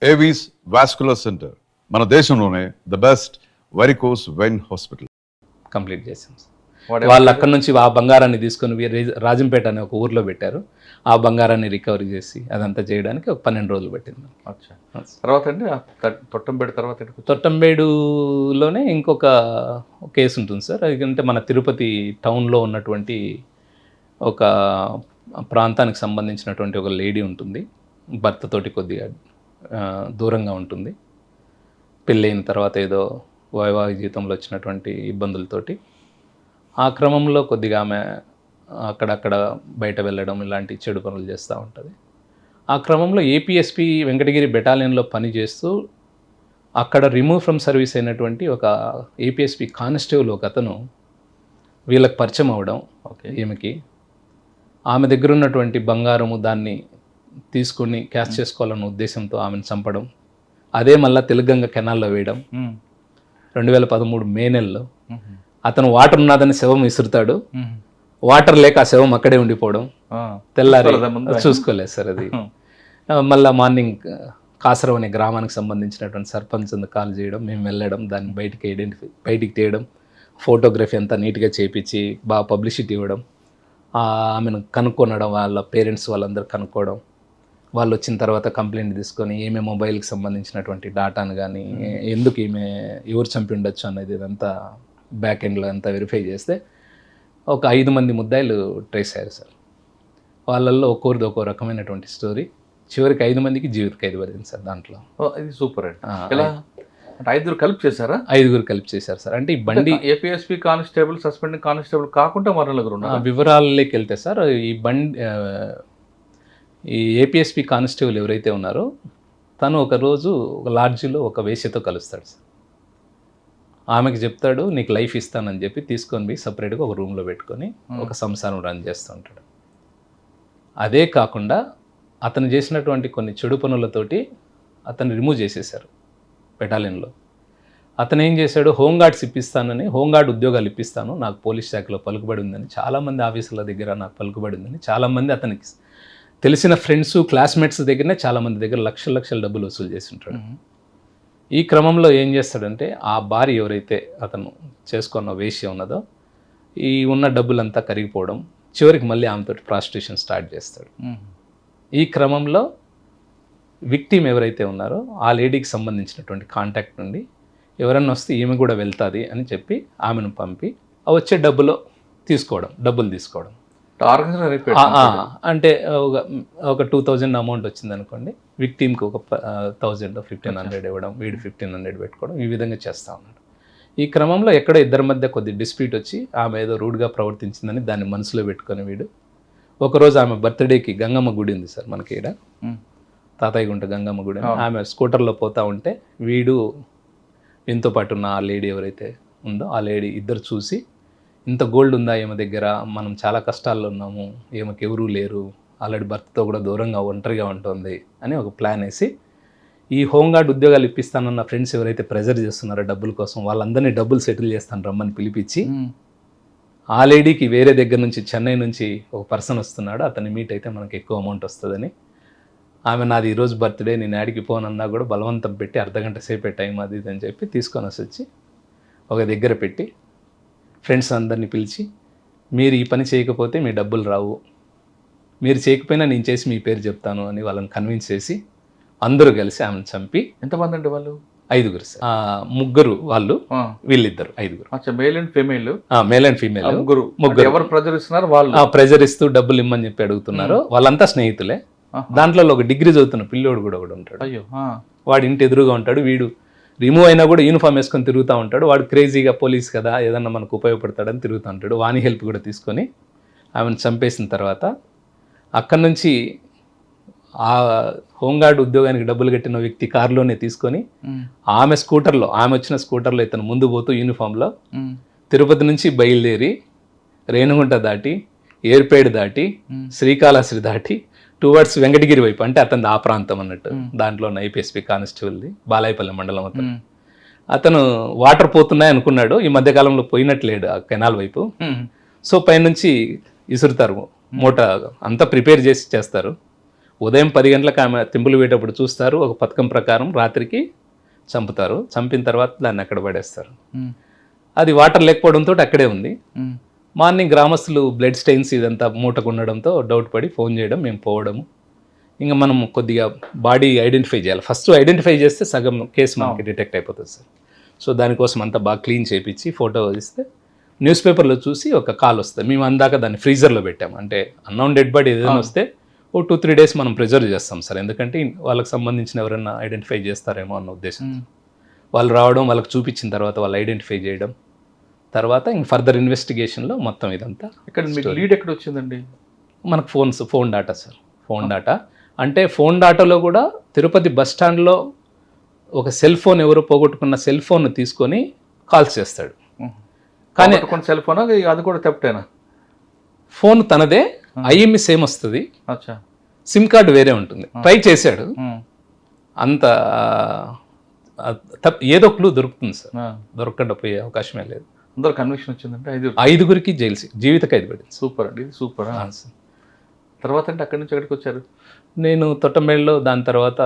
Avis vascular centre మన దేశంలోనే the best varicose vein hospital complete చేసాం సార్. వాళ్ళు అక్కడ నుంచి ఆ బంగారాన్ని తీసుకొని రాజంపేట అనే ఒక ఊర్లో పెట్టారు. ఆ బంగారాన్ని రికవరీ చేసి అదంతా చేయడానికి ఒక 12 రోజులు పట్టింది. తర్వాత అండి తొట్టంబేడు తర్వాత తొట్టంబేడులోనే ఇంకొక కేసు ఉంటుంది సార్. ఎందుకంటే మన తిరుపతి టౌన్లో ఉన్నటువంటి ఒక ప్రాంతానికి సంబంధించినటువంటి ఒక లేడీ ఉంటుంది. భర్తతోటి కొద్దిగా దూరంగా ఉంటుంది. పెళ్ళైన తర్వాత ఏదో వైవాహిక జీవితంలో వచ్చినటువంటి ఇబ్బందులతోటి ఆ క్రమంలో కొద్దిగా ఆమె అక్కడక్కడ బయట వెళ్ళడం ఇలాంటి చెడు పనులు చేస్తూ ఉంటుంది. ఆ క్రమంలో ఏపీఎస్పీ వెంకటగిరి బెటాలియన్లో పనిచేస్తూ అక్కడ రిమూవ్ ఫ్రమ్ సర్వీస్ అయినటువంటి ఒక ఏపీఎస్పీ కానిస్టేబుల్ ఒక అతను వీళ్ళకి పరిచయం అవ్వడం. ఈమెకి ఆమె దగ్గర ఉన్నటువంటి బంగారము దాన్ని తీసుకొని క్యాష్ చేసుకోవాలన్న ఉద్దేశంతో ఆమెను చంపడం. అదే మళ్ళీ తెలుగంగ కెనాల్లో వేయడం. 2013 మే నెలలో అతను వాటర్ ఉన్నదని శవం విసురుతాడు. వాటర్ లేక ఆ శవం అక్కడే ఉండిపోవడం. తెల్లారి చూసుకోలేదు సార్. అది మళ్ళీ మార్నింగ్ కాసరం అనే గ్రామానికి సంబంధించినటువంటి సర్పంచ్ కాల్ చేయడం, మేము వెళ్ళడం, దాన్ని బయటికి తీయడం, ఫోటోగ్రఫీ అంతా నీట్గా చేయించి బాగా పబ్లిసిటీ ఇవ్వడం, ఆమెను కనుక్కొనడం, వాళ్ళ పేరెంట్స్ వాళ్ళందరూ కనుక్కోవడం, వాళ్ళు వచ్చిన తర్వాత కంప్లైంట్ తీసుకొని ఈమె మొబైల్కి సంబంధించినటువంటి డాటాను కానీ ఎందుకు ఈమె ఎవరు చంపి ఉండొచ్చు అనేది ఇదంతా బ్యాక్ ఎండ్లో అంతా వెరిఫై చేస్తే ఒక 5 మంది ముద్దాయిలు ట్రేస్ అయ్యారు సార్. వాళ్ళల్లో ఒక్కొరిది ఒక్కో రకమైనటువంటి స్టోరీ. చివరికి 5 మందికి జీవిత ఖైదు పడింది సార్. దాంట్లో ఇది సూపర్ అండి. 5 కలిపి చేశారా? 5 కలిపి చేశారు సార్. అంటే ఈ బండి ఏపీఎస్పీ కానిస్టేబుల్, సస్పెండెడ్ కానిస్టేబుల్ కాకుండా మరో నలుగురు ఉన్నారు. వివరాలలోకి వెళ్తే సార్, ఈ ఏపీఎస్పీ కానిస్టేబుల్ ఎవరైతే ఉన్నారో తను ఒకరోజు ఒక లాడ్జిలో ఒక వేశ్యతో కలుస్తాడు సార్. ఆమెకి చెప్తాడు నీకు లైఫ్ ఇస్తానని చెప్పి తీసుకొని పోయి సపరేట్గా ఒక రూమ్లో పెట్టుకొని ఒక సంసారం రన్ చేస్తూ ఉంటాడు. అదే కాకుండా అతను చేసినటువంటి కొన్ని చెడు పనులతోటి అతన్ని రిమూవ్ చేసేశారు బెటాలియన్లో. అతను ఏం చేశాడు, హోంగార్డ్స్ ఇప్పిస్తానని, హోంగార్డ్ ఉద్యోగాలు ఇప్పిస్తాను, నాకు పోలీస్ శాఖలో పలుకుబడి ఉందని, చాలామంది ఆఫీసుల దగ్గర నాకు పలుకుబడి ఉందని చాలామంది అతనికి తెలిసిన ఫ్రెండ్స్ క్లాస్మేట్స్ దగ్గరనే చాలామంది దగ్గర లక్షల డబ్బులు వసూలు చేసి ఉంటాడు. ఈ క్రమంలో ఏం చేస్తాడంటే ఆ భార్య ఎవరైతే అతను చేసుకున్న వేశ్య ఉన్నదో ఈ ఉన్న డబ్బులంతా కరిగిపోవడం, చివరికి మళ్ళీ ఆమెతో ప్రాస్టిట్యూషన్ స్టార్ట్ చేస్తాడు. ఈ క్రమంలో విక్టిమ్ ఎవరైతే ఉన్నారో ఆ లేడీకి సంబంధించినటువంటి కాంటాక్ట్ నుండి ఎవరన్నా వస్తే ఈమె కూడా వెళ్తుంది అని చెప్పి ఆమెను పంపి వచ్చే డబ్బులు తీసుకోవడం. అంటే ఒక 2000 అమౌంట్ వచ్చింది అనుకోండి, విక్టిమ్కి ఒక 1000 1500 ఇవ్వడం, వీడు 1500 పెట్టుకోవడం, ఈ విధంగా చేస్తూ ఉన్నాడు. ఈ క్రమంలో ఎక్కడో ఇద్దరి మధ్య కొద్ది డిస్ప్యూట్ వచ్చి ఆమె ఏదో రూడ్గా ప్రవర్తించిందని దాన్ని మనసులో పెట్టుకొని వీడు ఒకరోజు ఆమె బర్త్డేకి గంగమ్మ గుడి ఉంది సార్ మనకి ఇక్కడ, తాతయ్య గుంట గంగమ్మ గుడి, ఆమె స్కూటర్లో పోతూ ఉంటే వీడు వీంతో పాటు ఉన్న ఆ లేడీ ఎవరైతే ఉందో ఆ లేడీ ఇద్దరు చూసి ఇంత గోల్డ్ ఉందా ఈమె దగ్గర, మనం చాలా కష్టాల్లో ఉన్నాము, ఈమెకి ఎవరూ లేరు, ఆల్రెడీ భర్తతో కూడా దూరంగా ఒంటరిగా ఉంటుంది అని ఒక ప్లాన్ వేసి ఈ హోంగార్డ్ ఉద్యోగాలు ఇప్పిస్తానన్న ఫ్రెండ్స్ ఎవరైతే ప్రెజర్ చేస్తున్నారో డబ్బుల కోసం వాళ్ళందరినీ డబ్బులు సెటిల్ చేస్తాను రమ్మని పిలిపించి ఆ లేడీకి వేరే దగ్గర నుంచి చెన్నై నుంచి ఒక పర్సన్ వస్తున్నాడు, అతన్ని మీట్ అయితే మనకి ఎక్కువ అమౌంట్ వస్తుందని, ఆమె నాది ఈరోజు బర్త్డే నేను యాడికి పోనన్నా కూడా బలవంతం పెట్టి అర్ధగంట సేపే టైం అది ఇది అని చెప్పి తీసుకొని వచ్చి ఒక దగ్గర పెట్టి ఫ్రెండ్స్ అందరినీ పిలిచి మీరు ఈ పని చేయకపోతే మీ డబ్బులు రావు, మీరు చేయకపోయినా నేను చేసి మీ పేరు చెప్తాను అని వాళ్ళని కన్విన్స్ చేసి అందరూ కలిసి ఆమెను చంపి. ఎంతమంది అంటే వాళ్ళు? 5 సార్. 3 వాళ్ళు, వీళ్ళిద్దరు 5. Male and female. Male and female ముగ్గురు. ఎవరు ప్రెజర్ ఇస్తున్నారు? వాళ్ళు ప్రెజర్ ఇస్తూ డబ్బులు ఇమ్మని చెప్పి అడుగుతున్నారు. వాళ్ళంతా స్నేహితులే. దాంట్లో ఒక డిగ్రీ చదువుతున్న పిల్లోడు కూడా ఒకడు ఉంటాడు. అయ్యో. వాడి ఇంటి ఎదురుగా ఉంటాడు. వీడు రిమూవ్ అయినా కూడా యూనిఫామ్ వేసుకొని తిరుగుతూ ఉంటాడు. వాడు క్రేజీగా పోలీస్ కదా ఏదన్నా మనకు ఉపయోగపడతాడని తిరుగుతూ ఉంటాడు. వాని హెల్ప్ కూడా తీసుకొని ఆమెను చంపేసిన తర్వాత అక్కడి నుంచి ఆ హోంగార్డ్ ఉద్యోగానికి డబ్బులు కట్టిన వ్యక్తి కారులోనే తీసుకొని ఆమె వచ్చిన స్కూటర్లో ఇతను ముందు పోతూ యూనిఫామ్లో తిరుపతి నుంచి బయలుదేరి రేణుగుంట దాటి ఏర్పేడు దాటి శ్రీకాళహస్తి దాటి టువర్డ్స్ వెంకటగిరి వైపు, అంటే అతను ఆ ప్రాంతం అన్నట్టు, దాంట్లో ఉన్న ఐపీఎస్పీ కానిస్టేబుల్ది బాలాయపల్లి మండలం అతను వాటర్ పోతున్నాయి అనుకున్నాడు. ఈ మధ్యకాలంలో పోయినట్లేడు ఆ కెనాల్ వైపు. సో పైనుంచి ఇసురుతారు మూట అంతా ప్రిపేర్ చేసి చేస్తారు. ఉదయం 10 గంటలకు ఆమె తింపులు వేటప్పుడు చూస్తారు, ఒక పథకం ప్రకారం రాత్రికి చంపుతారు, చంపిన తర్వాత దాన్ని అక్కడ పడేస్తారు. అది వాటర్ లేకపోవడంతో అక్కడే ఉంది. మార్నింగ్ గ్రామస్తులు బ్లడ్ స్టెయిన్స్ ఇదంతా మూటకు ఉండడంతో డౌట్ పడి ఫోన్ చేయడం, మేము పోవడము. ఇంకా మనం కొద్దిగా బాడీ ఐడెంటిఫై చేయాలి. ఫస్ట్ ఐడెంటిఫై చేస్తే సగం కేసు మనకి డిటెక్ట్ అయిపోతుంది సార్. సో దానికోసం అంతా బాగా క్లీన్ చేయించి ఫోటో ఇస్తే న్యూస్ పేపర్లో చూసి ఒక కాల్ వస్తుంది. మేము అందాక దాన్ని ఫ్రీజర్లో పెట్టాము. అంటే అన్నౌన్ డెడ్ బాడీ ఏదైనా వస్తే ఓ 2-3 డేస్ మనం ప్రిజర్వ్ చేస్తాం సార్. ఎందుకంటే వాళ్ళకి సంబంధించిన ఎవరైనా ఐడెంటిఫై చేస్తారేమో అన్న ఉద్దేశం. వాళ్ళు రావడం, వాళ్ళకి చూపించిన తర్వాత వాళ్ళు ఐడెంటిఫై చేయడం, తర్వాత ఇంక ఫర్దర్ ఇన్వెస్టిగేషన్లో మొత్తం ఇదంతా. ఇక్కడ మీకు లీడ్ ఎక్కడ వచ్చిందండి? మనకు phone data sir. Phone data అంటే ఫోన్ డాటాలో కూడా తిరుపతి బస్ స్టాండ్లో ఒక సెల్ ఫోన్ ఎవరో పోగొట్టుకున్న సెల్ ఫోన్ తీసుకొని కాల్స్ చేస్తాడు. కానీ సెల్ ఫోన్ అది కూడా తెప్టేనా? ఫోన్ ఫోన్ తనదే, ఐఎంఈ సేమ్ వస్తుంది, అచ్చా, సిమ్ కార్డు వేరే ఉంటుంది. ట్రై చేశాడు, అంత ఏదో క్లూ దొరుకుతుంది సార్. దొరకకుండా పోయే అవకాశమే లేదు. అందరూ కన్విక్షన్ వచ్చిందంటే 5గురికి జైలు జీవిత ఖైదు పడింది. సూపర్ అండి, ఇది సూపర్. తర్వాత అంటే అక్కడి నుంచి ఎక్కడికి వచ్చారు? నేను తొట్టంబేడులో, దాని తర్వాత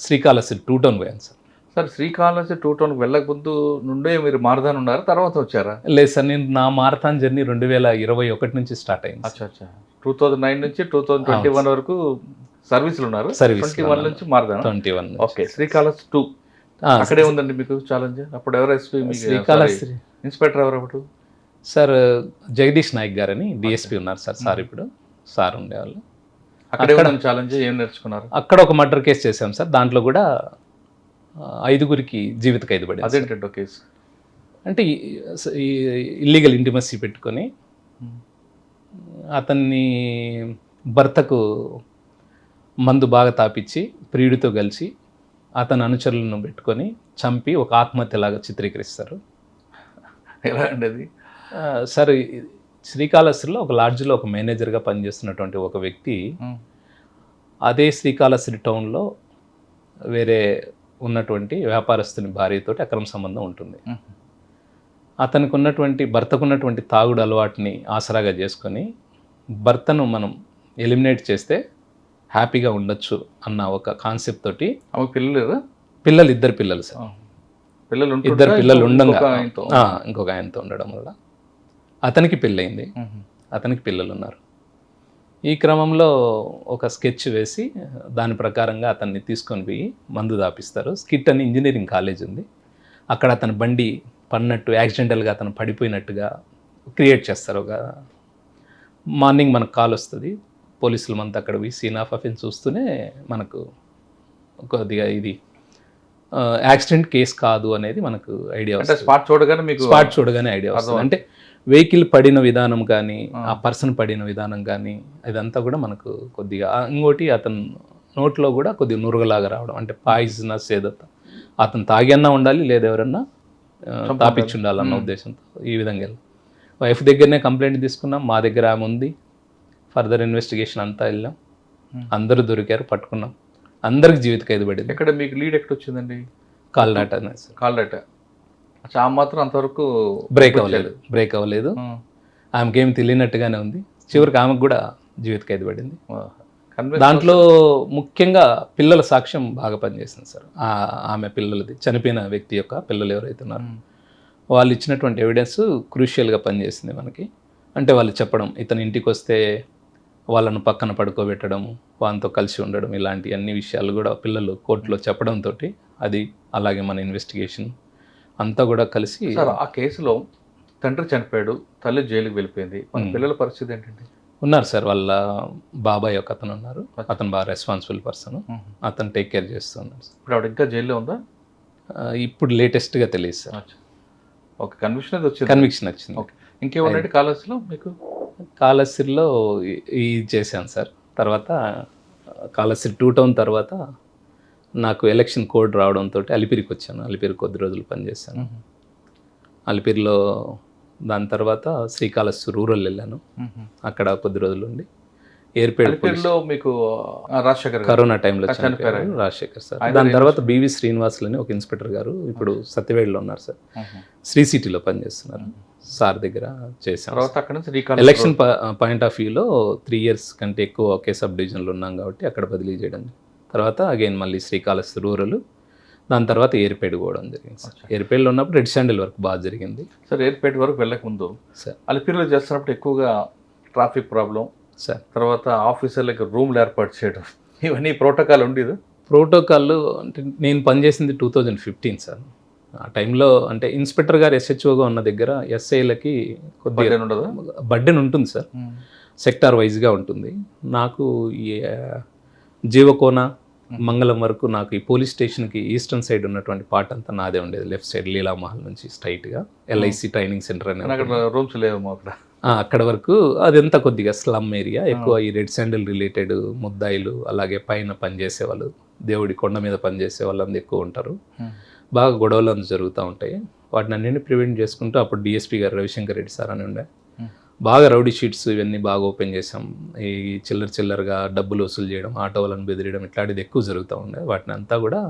శ్రీకాళహస్తి 2 టౌన్ పోయాను సార్. సార్ శ్రీకాళహస్తి 2 టౌన్కి వెళ్ళక ముందు నుండే మీరు మారదాన్ ఉన్నారు, తర్వాత వచ్చారా? లేదు సార్, నేను నా మారథాన్ జర్నీ 2021 నుంచి స్టార్ట్ అయింది. అచ్చా 2009 నుంచి 2021 వరకు సర్వీసులు ఉన్నారు. 21 నుంచి మారదాన్. 21. ఓకే, శ్రీకాళహస్తి 2 అక్కడే ఉందండి మీకు ఛాలెంజ్. అప్పుడు ఎవరు శ్రీకాళహస్తి ఇన్స్పెక్టర్ ఎవరు అప్పుడు? సార్ జగదీష్ నాయక్ గారని డిఎస్పీ ఉన్నారు సార్. సార్ ఇప్పుడు సార్ ఉండేవాళ్ళు. అక్కడే ఛాలెంజ్ ఏం నేర్చుకున్నారు? అక్కడ ఒక మర్డర్ కేసు చేశాం సార్. దాంట్లో కూడా 5గురికి జీవిత ఖైదు పడింది. అదేంటో కేసు అంటే ఇల్లీగల్ ఇంటిమసీ పెట్టుకొని అతన్ని భర్తకు మందు బాగా తాపిచ్చి ప్రియుడితో కలిసి అతని అనుచరులను పెట్టుకొని చంపి ఒక ఆత్మహత్యలాగా చిత్రీకరిస్తారు. ఎలా అండి అది? సార్ శ్రీకాళహస్తిలో ఒక లాడ్జ్లో ఒక మేనేజర్గా పనిచేస్తున్నటువంటి ఒక వ్యక్తి అదే శ్రీకాళహస్తి టౌన్లో వేరే ఉన్నటువంటి వ్యాపారస్తుని భార్యతోటి అక్రమ సంబంధం ఉంటుంది. అతనికి ఉన్నటువంటి భర్తకున్నటువంటి తాగుడు అలవాటుని ఆసరాగా చేసుకొని భర్తను మనం ఎలిమినేట్ చేస్తే హ్యాపీగా ఉండొచ్చు అన్న ఒక కాన్సెప్ట్ తోటి. పిల్లలు 2 పిల్లలు సార్. 2 పిల్లలు ఉండగా ఇంకొక ఆయనతో ఉండడం వల్ల అతనికి పెళ్ళయింది, అతనికి పిల్లలు ఉన్నారు. ఈ క్రమంలో ఒక స్కెచ్ వేసి దాని ప్రకారంగా అతన్ని తీసుకొని పోయి మందు దాపిస్తారు. స్కిట్ అని ఇంజనీరింగ్ కాలేజ్ ఉంది, అక్కడ అతని బండి పడినట్టు యాక్సిడెంటల్గా అతను పడిపోయినట్టుగా క్రియేట్ చేస్తారు. ఒక మార్నింగ్ మనకు కాల్ వస్తుంది, పోలీసులు మనతో అక్కడ పోయి సీన్ ఆఫ్ అఫెన్స్ చూస్తూనే మనకు కొద్దిగా ఇది యాక్సిడెంట్ కేసు కాదు అనేది మనకు ఐడియా వస్తుంది. స్పాట్ చూడగానే ఐడియా వస్తుంది. అంటే వెహికల్ పడిన విధానం కానీ ఆ పర్సన్ పడిన విధానం కానీ ఇదంతా కూడా మనకు కొద్దిగా. ఇంకోటి అతను నోట్లో కూడా కొద్దిగా నురగలాగా రావడం, అంటే పాయిజనస్ ఏదో అతను తాగన్నా ఉండాలి లేదా ఎవరన్నా తాపిచ్చి ఉండాలన్న ఉద్దేశంతో ఈ విధంగా వైఫ్ దగ్గరనే కంప్లైంట్ తీసుకున్నాం. మా దగ్గర ఆమె ఉంది. ఫర్దర్ ఇన్వెస్టిగేషన్ అంతా వెళ్ళాం, అందరూ దొరికారు, పట్టుకున్నాం. అందరికి జీవిత ఖైదు పడింది. ఎక్కడ మీకు లీడ్ ఎక్కడ వచ్చిందండి? Call data. ఆ మాత్రం అంతవరకు బ్రేక్ అవ్వలేదు. ఆమెకి ఏమి తెలియనట్టుగానే ఉంది. చివరికి ఆమెకు కూడా జీవిత ఖైదు పడింది. దాంట్లో ముఖ్యంగా పిల్లల సాక్ష్యం బాగా పనిచేసింది సార్. ఆమె పిల్లలది, చనిపోయిన వ్యక్తి యొక్క పిల్లలు ఎవరైతే ఉన్నారో వాళ్ళు ఇచ్చినటువంటి ఎవిడెన్స్ క్రూషియల్గా పనిచేసింది మనకి. అంటే వాళ్ళు చెప్పడం, ఇతను ఇంటికి వస్తే వాళ్ళను పక్కన పడుకోబెట్టడం, వాళ్ళతో కలిసి ఉండడం, ఇలాంటి అన్ని విషయాలు కూడా పిల్లలు కోర్టులో చెప్పడంతో అది అలాగే మన ఇన్వెస్టిగేషన్ అంతా కూడా కలిసి. ఆ కేసులో తండ్రి చనిపోయాడు, తల్లి జైలుకి వెళ్ళిపోయింది, మన పిల్లల పరిస్థితి ఏంటంటే? ఉన్నారు సార్, వాళ్ళ బాబాయ్ ఒక అతను ఉన్నారు, అతను బాగా రెస్పాన్సిబుల్ పర్సన్, అతను టేక్ కేర్ చేస్తున్నాడు. ఇప్పుడు ఆవిడ ఇంకా జైల్లో ఉందా? ఇప్పుడు లేటెస్ట్గా తెలియదు సార్. ఓకే, కన్విక్షన్ వచ్చింది. ఓకే, ఇంకేమన్నాడు కాళహస్తిలో మీకు? కాళహస్తిలో ఇది చేశాను సార్. తర్వాత కాళహస్తి 2 టౌన్ తర్వాత నాకు ఎలక్షన్ కోడ్ రావడంతో అలిపిరికి వచ్చాను. అలిపిరి కొద్ది రోజులు పనిచేశాను. అలిపిరిలో దాని తర్వాత శ్రీకాళహస్తి రూరల్ వెళ్ళాను, అక్కడ కొద్ది రోజులు ఉండి ఎయిర్పేట్లో మీకు రాజశేఖర్ కరోనా టైంలో చనిపోయారు రాజశేఖర్ సార్. దాని తర్వాత బివి శ్రీనివాసులని ఒక ఇన్స్పెక్టర్ గారు ఇప్పుడు సత్యవేడిలో ఉన్నారు సార్, శ్రీ సిటీలో పనిచేస్తున్నారు. సార్ దగ్గర చేసాం. తర్వాత అక్కడ నుంచి రీకాల్ ఎలక్షన్ పాయింట్ ఆఫ్ వ్యూలో 3 years కంటే ఎక్కువ ఒకే సబ్ డివిజన్లో ఉన్నాం కాబట్టి అక్కడ బదిలీ చేయడం. తర్వాత అగైన్ మళ్ళీ శ్రీకాళహస్తి రూరల్, దాని తర్వాత ఏర్పేట పోవడం జరిగింది సార్. ఏర్పేటలో ఉన్నప్పుడు రెడ్ శాండిల్ వర్క్ బాగా జరిగింది సార్. ఎయిర్పేట వరకు వెళ్ళక ముందు సార్. అలిపిరిలో చేస్తున్నప్పుడు ఎక్కువగా ట్రాఫిక్ ప్రాబ్లం సార్, తర్వాత ఆఫీసర్లకి రూమ్లు ఏర్పాటు చేయడం ఇవన్నీ ప్రోటోకాల్ ఉండేది. ప్రోటోకాల్ అంటే నేను పనిచేసింది 2015 సార్. ఆ టైంలో అంటే ఇన్స్పెక్టర్ గారు SHOగా ఉన్న దగ్గర ఎస్ఐలకి కొద్దిగా ఉండదు, బర్డెన్ ఉంటుంది సార్. సెక్టార్ వైజ్గా ఉంటుంది. నాకు ఈ జీవకోన మంగళం వరకు నాకు ఈ పోలీస్ స్టేషన్కి ఈస్టర్న్ సైడ్ ఉన్నటువంటి పార్ట్ అంతా నాదే ఉండేది. లెఫ్ట్ సైడ్ లీలామహల్ నుంచి స్ట్రైట్గా LIC ట్రైనింగ్ సెంటర్ అని అక్కడ రూమ్స్ లేవు అక్కడ. అక్కడ వరకు అదంతా కొద్దిగా స్లమ్ ఏరియా. ఎక్కువ ఈ రెడ్ శాండిల్ రిలేటెడ్ ముద్దాయిలు, అలాగే పైన పనిచేసే వాళ్ళు, దేవుడి కొండ మీద పనిచేసే వాళ్ళందరూ ఎక్కువ ఉంటారు. బాగా గొడవలు అందు జరుగుతూ ఉంటాయి. వాటిని అన్నింటినీ ప్రివెంట్ చేసుకుంటూ అప్పుడు DSP గారు రవిశంకర్ రెడ్డి సార్ అని ఉండే. బాగా రౌడీ షీట్స్ ఇవన్నీ బాగా ఓపెన్ చేసాం. ఈ చిల్లరగా డబ్బులు వసూలు చేయడం, ఆటో వాళ్ళని బెదిరియడం ఇట్లాంటిది ఎక్కువ జరుగుతూ ఉండే. వాటిని అంతా కూడా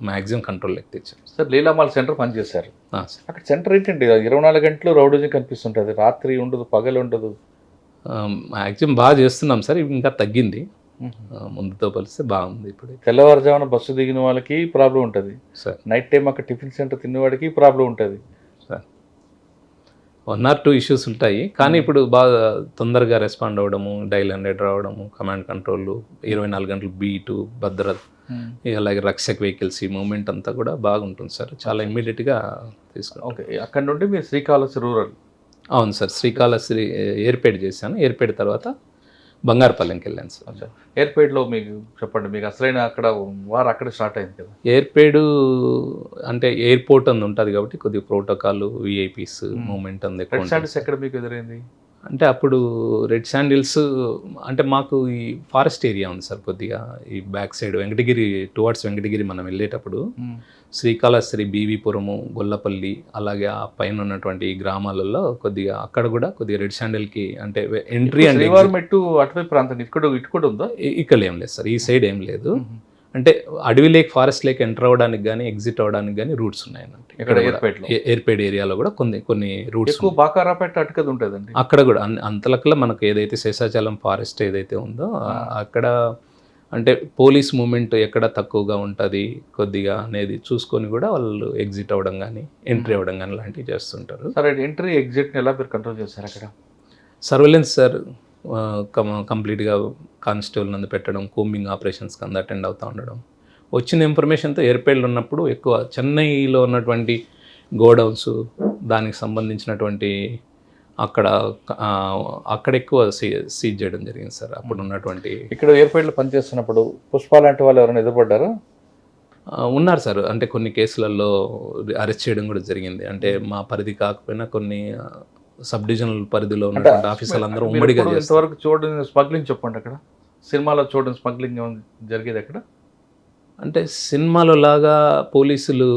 మ్యాక్సిమం కంట్రోల్లోకి తెచ్చాం సార్. లీలామాల్ సెంటర్ పనిచేశారు. సార్, అక్కడ సెంటర్ ఏంటండి 24 గంటలు రౌడీజం కనిపిస్తుంటుంది, రాత్రి ఉండదు, పగలు ఉండదు. మ్యాక్సిమం బాగా చేస్తున్నాం సార్. ఇంకా తగ్గింది, ముందుతో పోలిస్తే బాగుంది. ఇప్పుడు తెల్లవారుజామున బస్సు దిగిన వాళ్ళకి ప్రాబ్లం ఉంటుంది సార్. నైట్ టైం అక్కడ టిఫిన్ సెంటర్ తినేవాడికి ప్రాబ్లం ఉంటుంది సార్. 1 or 2 ఇష్యూస్ ఉంటాయి, కానీ ఇప్పుడు బాగా తొందరగా రెస్పాండ్ అవ్వడము, డైల్ 100 రావడము, కమాండ్ కంట్రోల్, 24 గంటలు బీటు, భద్రత, అలాగే రక్షక్ వెహికల్స్, ఈ మూమెంట్ అంతా కూడా బాగుంటుంది సార్. చాలా ఇమ్మీడియట్గా తీసుకుంటాం. ఓకే, అక్కడ నుండి మీరు శ్రీకాళహస్తి రూరల్. అవును సార్. శ్రీకాళహస్తి ఏర్పేట చేశాను. ఏర్పేట తర్వాత బంగారుపల్లెంకి వెళ్ళాను సార్. ఎయిర్పేట్లో మీకు చెప్పండి, మీకు అసలైన అక్కడ వారు అక్కడే స్టార్ట్ అయింది కదా. ఏర్పేడు అంటే ఎయిర్పోర్ట్ అందు ఉంటుంది కాబట్టి కొద్దిగా ప్రోటోకాల్, VIPs మూమెంట్ అందు ఎక్కువ ఉంటుంది. ఎక్కడ మీకు ఎదురైంది అంటే అప్పుడు రెడ్ శాండిల్స్ అంటే మాకు ఈ ఫారెస్ట్ ఏరియా ఉంది సార్. కొద్దిగా ఈ back side Venkatagiri towards Venkatagiri మనం వెళ్ళేటప్పుడు శ్రీకాళహస్తి, బీవీపురము, గొల్లపల్లి, అలాగే ఆ పైన ఉన్నటువంటి ఈ గ్రామాలలో కొద్దిగా అక్కడ కూడా కొద్దిగా రెడ్ శాండిల్కి అంటే ఎంట్రీ అంటే మెట్టు అటువైపు ప్రాంతం ఇటు కూడా ఉందా? ఇక్కడ ఏం లేదు సార్, ఈ సైడ్ ఏం లేదు. అంటే అడవి లేక్, ఫారెస్ట్ లేక్ ఎంటర్ అవ్వడానికి కానీ ఎగ్జిట్ అవ్వడానికి కానీ రూట్స్ ఉన్నాయన్నమాట. ఇక్కడ ఏర్పేట ఏరియాలో కూడా కొన్ని రూట్స్. బాకారాపేట అటుకది ఉంటుందండి. అక్కడ కూడా అంతలకల్లా మనకు ఏదైతే శేషాచలం ఫారెస్ట్ ఏదైతే ఉందో అక్కడ అంటే పోలీస్ మూమెంట్ ఎక్కడ తక్కువగా ఉంటుంది కొద్దిగా అనేది చూసుకొని కూడా వాళ్ళు ఎగ్జిట్ అవ్వడం కానీ ఎంట్రీ అవ్వడం కానీ లాంటివి చేస్తుంటారు. సరే, ఎంట్రీ ఎగ్జిట్ని ఎలా మీరు కంట్రోల్ చేస్తారు అక్కడ? సర్వేలెన్స్ సార్ కంప్లీట్గా కానిస్టేబుల్ నందు పెట్టడం, కోంబింగ్ ఆపరేషన్స్కి అందు అటెండ్ అవుతూ ఉండడం. వచ్చిన ఇన్ఫర్మేషన్తో ఎయిర్పేడ్లో ఉన్నప్పుడు ఎక్కువ చెన్నైలో ఉన్నటువంటి గోడౌన్స్, దానికి సంబంధించినటువంటి అక్కడ ఎక్కువ సీజ్ చేయడం జరిగింది సార్. అప్పుడు ఉన్నటువంటి ఇక్కడ ఎయిర్పేట్లో పనిచేస్తున్నప్పుడు పుష్ప లాంటి వాళ్ళు ఎవరైనా ఎదురుపడ్డారా? ఉన్నారు సార్. అంటే కొన్ని కేసులలో అరెస్ట్ చేయడం కూడా జరిగింది. అంటే మా పరిధి కాకపోయినా కొన్ని సబ్ డివిజనల్ పరిధిలో ఉన్నటువంటి ఆఫీసర్లు అందరూ ఉమ్మడిగా ఇంతవరకు చూడండి. స్మగ్లింగ్ చెప్పండి, అక్కడ సినిమాలో చూడండి స్మగ్లింగ్ జరిగేది అక్కడ. అంటే సినిమాలో లాగా పోలీసులు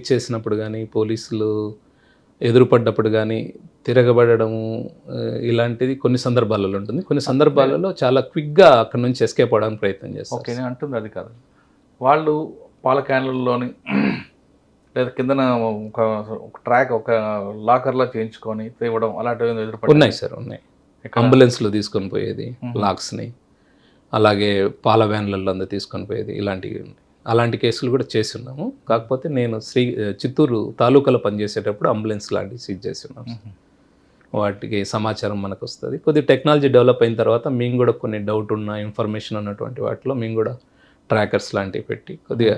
చేసినప్పుడు కానీ, పోలీసులు ఎదురుపడ్డప్పుడు కానీ తిరగబడము ఇలాంటిది కొన్ని సందర్భాలలో ఉంటుంది. కొన్ని సందర్భాలలో చాలా క్విక్గా అక్కడ నుంచి ఎస్కేప్ అవ్వడానికి ప్రయత్నం చేస్తారు. ఓకే, నేను అంటుంది అది కాదు. వాళ్ళు పాల క్యాన్లలోని లేదా కిందన ఒక ట్రాక్, ఒక లాకర్లా చేయించుకొని తేవడం అలాంటివి ఎదురుపడి ఉన్నాయి సార్. ఉన్నాయి. అంబులెన్స్లో తీసుకొని పోయేది లాక్స్ని, అలాగే పాల వ్యాన్లలో అందరూ తీసుకొని పోయేది, ఇలాంటివి. అలాంటి కేసులు కూడా చేసి ఉన్నాము. కాకపోతే నేను చిత్తూరు తాలూకాలో పనిచేసేటప్పుడు అంబులెన్స్ లాంటివి సీజ్ చేసి ఉన్నాము. వాటికి సమాచారం మనకు వస్తుంది. కొద్దిగా టెక్నాలజీ డెవలప్ అయిన తర్వాత మేము కూడా కొన్ని డౌట్ ఉన్న ఇన్ఫర్మేషన్ ఉన్నటువంటి వాటిలో మేము కూడా ట్రాకర్స్ లాంటివి పెట్టి కొద్దిగా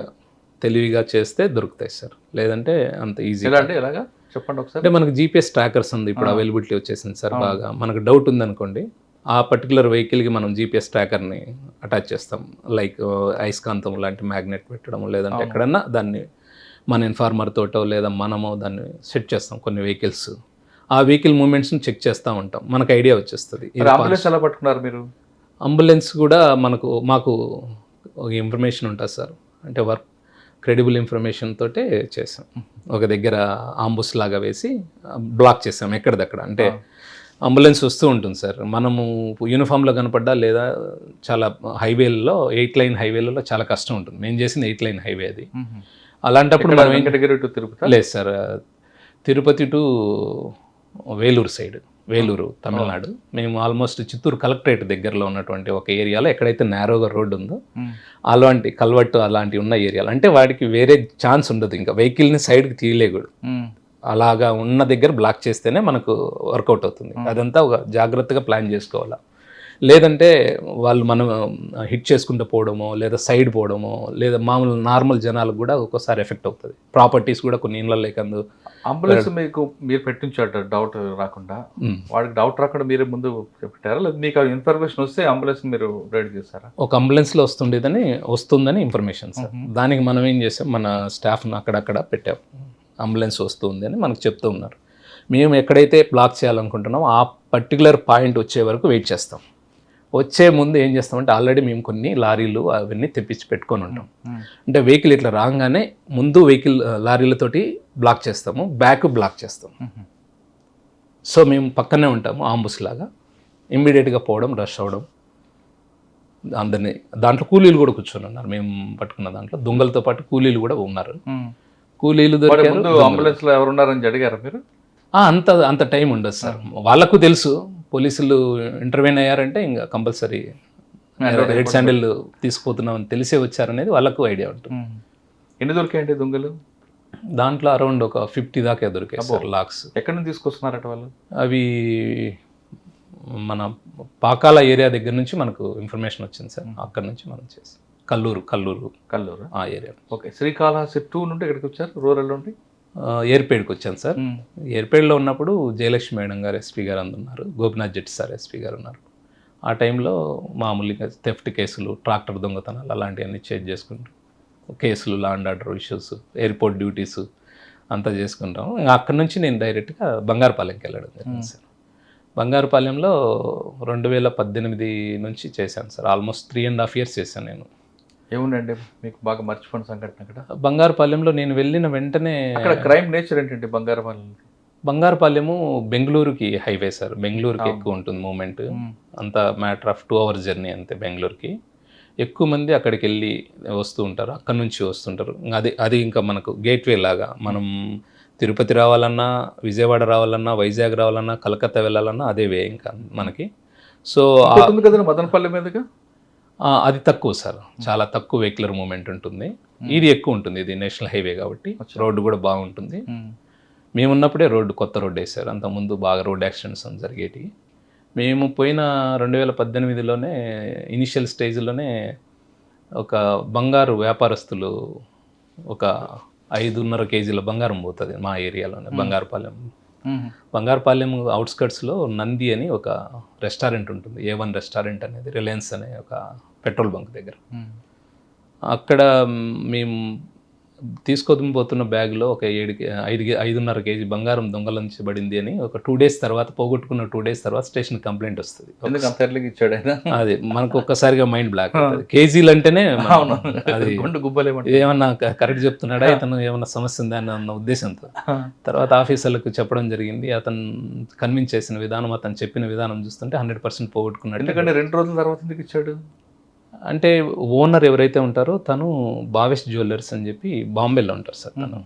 తెలివిగా చేస్తే దొరుకుతాయి సార్. లేదంటే అంత ఈజీ అంటే ఎలాగా చెప్పండి ఒకసారి. అంటే మనకు GPS ట్రాకర్స్ ఉంది ఇప్పుడు అవైలబిలిటీ వచ్చేసింది సార్. బాగా మనకు డౌట్ ఉందనుకోండి, ఆ పర్టికులర్ వెహికల్కి మనం GPS ట్రాకర్ని అటాచ్ చేస్తాం. లైక్ అయస్కాంతం లాంటి మ్యాగ్నెట్ పెట్టడం, లేదంటే ఎక్కడన్నా దాన్ని మన ఇన్ఫార్మర్ తోటో లేదా మనమో దాన్ని సెట్ చేస్తాం. కొన్ని వెహికల్స్ ఆ వెహికల్ మూమెంట్స్ని చెక్ చేస్తూ ఉంటాం, మనకు ఐడియా వచ్చేస్తుంది. అంబులెన్స్ ఎలా పట్టుకున్నారు మీరు? అంబులెన్స్ కూడా మాకు ఇన్ఫర్మేషన్ ఉంటుంది సార్. అంటే వర్క్ క్రెడిబుల్ ఇన్ఫర్మేషన్ తోటే చేసాం. ఒక దగ్గర ఆంబుస్ లాగా వేసి బ్లాక్ చేసాం ఎక్కడిదక్కడ. అంటే అంబులెన్స్ వస్తూ ఉంటుంది సార్. మనము యూనిఫామ్లో కనపడ్డా లేదా చాలా హైవేలలో 8 lane హైవేలలో చాలా కష్టం ఉంటుంది. మేము చేసింది 8 lane హైవే అది. అలాంటప్పుడు మనం వెంకటగిరి టు తిరుపతి లేదు sir, Tirupati to Vellore side, Vellore Tamil Nadu. మేము ఆల్మోస్ట్ చిత్తూరు కలెక్టరేట్ దగ్గరలో ఉన్నటువంటి ఒక ఏరియాలో ఎక్కడైతే నేరోగా రోడ్డు ఉందో అలాంటి కల్వర్టు అలాంటివి ఉన్న ఏరియాలు, అంటే వాడికి వేరే ఛాన్స్ ఉండదు, ఇంకా వెహికల్ని సైడ్కి తీయలేకూడదు. అలాగా ఉన్న దగ్గర బ్లాక్ చేస్తేనే మనకు వర్కౌట్ అవుతుంది. అదంతా ఒక జాగ్రత్తగా ప్లాన్ చేసుకోవాలా. లేదంటే వాళ్ళు మనం హిట్ చేసుకుంటూ పోవడమో, లేదా సైడ్ పోవడమో, లేదా మామూలు నార్మల్ జనాలకు కూడా ఒక్కోసారి ఎఫెక్ట్ అవుతుంది. ప్రాపర్టీస్ కూడా కొన్ని ఇళ్ళ లేకందు. అంబులెన్స్ మీరు పెట్టించాడు డౌట్ రాకుండా, వాడికి డౌట్ రాకుండా మీరే ముందు పెట్టారా, లేదా మీకు ఇన్ఫర్మేషన్ వస్తే అంబులెన్స్ మీరు రెడీ చేశారా? ఒక అంబులెన్స్లో వస్తుందని ఇన్ఫర్మేషన్ సార్. దానికి మనం ఏం చేసాం, మన స్టాఫ్ను అక్కడక్కడ పెట్టాం. అంబులెన్స్ వస్తుంది అని మనకు చెప్తూ ఉన్నారు. మేము ఎక్కడైతే బ్లాక్ చేయాలనుకుంటున్నామో ఆ పర్టికులర్ పాయింట్ వచ్చే వరకు వెయిట్ చేస్తాం. వచ్చే ముందు ఏం చేస్తామంటే ఆల్రెడీ మేము కొన్ని లారీలు అవన్నీ తెప్పించి పెట్టుకొని ఉంటాం. అంటే వెహికల్ ఇట్లా రాగానే ముందు వెహికల్ లారీలతోటి బ్లాక్ చేస్తాము, బ్యాక్ బ్లాక్ చేస్తాము. సో మేము పక్కనే ఉంటాము ఆంబుస్ లాగా. ఇమ్మీడియట్గా పోవడం, రష్ అవ్వడం, అందరినీ. దాంట్లో కూలీలు కూడా కూర్చొని ఉన్నారు మేము పట్టుకున్న దాంట్లో. దొంగలతో పాటు కూలీలు కూడా ఉన్నారు. కూలీలు దొరికారు. అంబులెన్స్లో ఎవరున్నారని అడిగారా మీరు? అంత టైం ఉండదు సార్. వాళ్ళకు తెలుసు పోలీసులు ఇంటర్వ్యూన్ అయ్యారంటే ఇంకా కంపల్సరీ రెడ్ శాండిల్ తీసుకుపోతున్నామని తెలిసే వచ్చారనేది వాళ్ళకు ఐడియా ఉంటుంది. ఎన్ని దొరికాయండి దొంగలు? దాంట్లో అరౌండ్ ఒక 50 దాకా దొరికాయి సార్ లాక్స్. ఎక్కడి నుంచి తీసుకొస్తున్నారట వాళ్ళు? అవి మన పాకాల ఏరియా దగ్గర నుంచి మనకు ఇన్ఫర్మేషన్ వచ్చింది సార్. అక్కడ నుంచి మనం చేసాం. కల్లూరు ఆ ఏరియా. ఓకే. శ్రీకాళహస్తి 2 నుండి ఎక్కడికి వచ్చారు? రూరల్ నుండి ఏర్పేడ్కి వచ్చాను సార్. ఏర్పేడ్లో ఉన్నప్పుడు జయలక్ష్మి మేడం గారు ఎస్పీ గారు అందున్నారు, గోపినాథ్ జెట్టి సార్ ఎస్పీ గారు ఉన్నారు. ఆ టైంలో మామూలుగా థెఫ్ట్ కేసులు, ట్రాక్టర్ దొంగతనాలు అలాంటివన్నీ చేజ్ చేసుకుంటాం. కేసులు, law and order issues, airport duties అంతా చేసుకుంటాం. ఇంకా అక్కడి నుంచి నేను డైరెక్ట్గా బంగారుపాలెంకి వెళ్ళడం జరిగింది సార్. బంగారుపాలెంలో 2018 నుంచి చేశాను సార్. ఆల్మోస్ట్ 3.5 years చేశాను నేను. ఏముండండి మీకు బాగా మర్చిపోయిన సంఘటన అక్కడ? బంగారుపాలెంలో నేను వెళ్ళిన వెంటనే అక్కడ క్రైమ్ నేచర్ ఏంటంటే బంగారుపాలెము బెంగళూరుకి హైవే సార్. బెంగళూరుకి ఎక్కువ ఉంటుంది మూమెంట్. అంత మ్యాటర్ ఆఫ్ 2 hours జర్నీ అంతే. బెంగళూరుకి ఎక్కువ మంది అక్కడికి వెళ్ళి వస్తూ ఉంటారు, అక్కడి నుంచి వస్తుంటారు. అది ఇంకా మనకు గేట్వే లాగా. మనం తిరుపతి రావాలన్నా, విజయవాడ రావాలన్నా, వైజాగ్ రావాలన్నా, కలకత్తా వెళ్ళాలన్నా అదే వే ఇంకా మనకి. సో కదా మదనపల్లి మీదుగా అది తక్కువ సార్, చాలా తక్కువ వెహికులర్ మూమెంట్ ఉంటుంది. ఇది ఎక్కువ ఉంటుంది. ఇది నేషనల్ హైవే కాబట్టి రోడ్డు కూడా బాగుంటుంది. మేమున్నప్పుడే కొత్త రోడ్డు వేశారు. అంతకుముందు బాగా రోడ్ యాక్సిడెంట్స్ జరిగేటివి. మేము పోయిన 2018లోనే ఇనిషియల్ స్టేజ్లోనే ఒక బంగారు వ్యాపారస్తులు ఒక 5.5 kg బంగారం పోతుంది మా ఏరియాలోనే. బంగారుపాలెం అవుట్స్కట్స్లో నంది అని ఒక రెస్టారెంట్ ఉంటుంది, A1 రెస్టారెంట్ అనేది, రిలయన్స్ అనే ఒక పెట్రోల్ బంక్ దగ్గర. అక్కడ మేము పోతున్న బ్యాగ్లో ఒక 5.5 kg బంగారం దొంగలించబడింది అని ఒక 2 days తర్వాత, పోగొట్టుకున్న 2 days తర్వాత స్టేషన్ కంప్లైంట్ వస్తుంది. అది మనకు ఒక్కసారిగా మైండ్ బ్లాక్ అవుతుంది. కేజీలు అంటేనే అది ఏమన్నా కరెక్ట్ చెప్తున్నాడా, ఇతను ఏమన్నా సమస్య ఉందా అన్న ఉద్దేశంతో తర్వాత ఆఫీసర్లకు చెప్పడం జరిగింది. అతను కన్విన్స్ చేసిన విధానం, అతను చెప్పిన విధానం చూస్తుంటే 100% పోగొట్టుకున్నాడు. ఎందుకంటే 2 రోజుల తర్వాత ఎందుకు ఇచ్చాడు అంటే, ఓనర్ ఎవరైతే ఉంటారో తను భావేష్ జ్యువెలర్స్ అని చెప్పి బాంబేలో ఉంటారు సార్. తను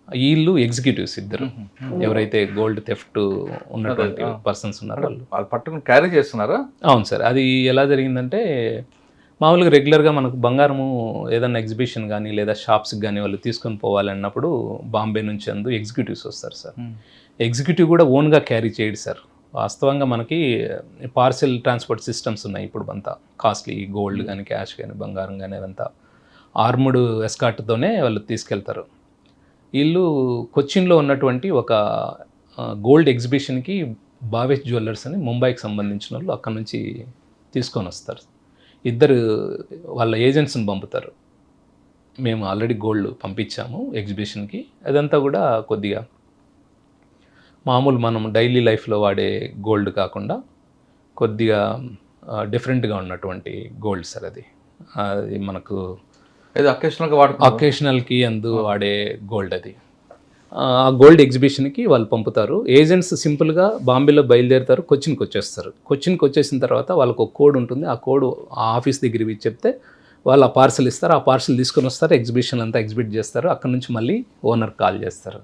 వీళ్ళు ఎగ్జిక్యూటివ్స్ ఇద్దరు, ఎవరైతే గోల్డ్ థెఫ్ట్ ఉన్నటువంటి పర్సన్స్ ఉన్నారో వాళ్ళు పట్టుకుని క్యారీ చేస్తున్నారా? అవును సార్. అది ఎలా జరిగిందంటే, మామూలుగా రెగ్యులర్గా మనకు బంగారము ఏదైనా ఎగ్జిబిషన్ కానీ లేదా షాప్స్కి కానీ వాళ్ళు తీసుకొని పోవాలన్నప్పుడు బాంబే నుంచి ఎగ్జిక్యూటివ్స్ వస్తారు సార్. ఎగ్జిక్యూటివ్ కూడా ఓన్గా క్యారీ చేయడు సార్. వాస్తవంగా మనకి పార్సెల్ ట్రాన్స్పోర్ట్ సిస్టమ్స్ ఉన్నాయి ఇప్పుడు. అంతా కాస్ట్లీ గోల్డ్ కానీ, క్యాష్ కానీ, బంగారం కానీ అదంతా ఆర్ముడ్ ఎస్కార్ట్తోనే వాళ్ళు తీసుకెళ్తారు. వీళ్ళు కొచ్చిన్లో ఉన్నటువంటి ఒక గోల్డ్ ఎగ్జిబిషన్కి భావేష్ జ్యువెలర్స్ అని ముంబైకి సంబంధించిన వాళ్ళు అక్కడ నుంచి తీసుకొని వస్తారు. ఇద్దరు వాళ్ళ ఏజెంట్స్ని పంపుతారు. మేము ఆల్రెడీ గోల్డ్ పంపించాము ఎగ్జిబిషన్కి. అదంతా కూడా కొద్దిగా మామూలు మనం డైలీ లైఫ్లో వాడే గోల్డ్ కాకుండా కొద్దిగా డిఫరెంట్గా ఉన్నటువంటి గోల్డ్ సార్. అది మనకు అకేషనల్కి వాడే గోల్డ్. అది ఆ గోల్డ్ ఎగ్జిబిషన్కి వాళ్ళు పంపుతారు. ఏజెంట్స్ సింపుల్గా బాంబేలో బయలుదేరుతారు, కొచ్చిన్కి వచ్చేస్తారు. కొచ్చిన్కి వచ్చేసిన తర్వాత వాళ్ళకు ఒక కోడ్ ఉంటుంది. ఆ కోడ్ ఆ ఆఫీస్ దగ్గర చెప్తే వాళ్ళు ఆ పార్సల్ ఇస్తారు. ఆ పార్సల్ తీసుకొని వస్తారు, ఎగ్జిబిషన్ అంతా ఎగ్జిబిట్ చేస్తారు. అక్కడ నుంచి మళ్ళీ ఓనర్ కాల్ చేస్తారు.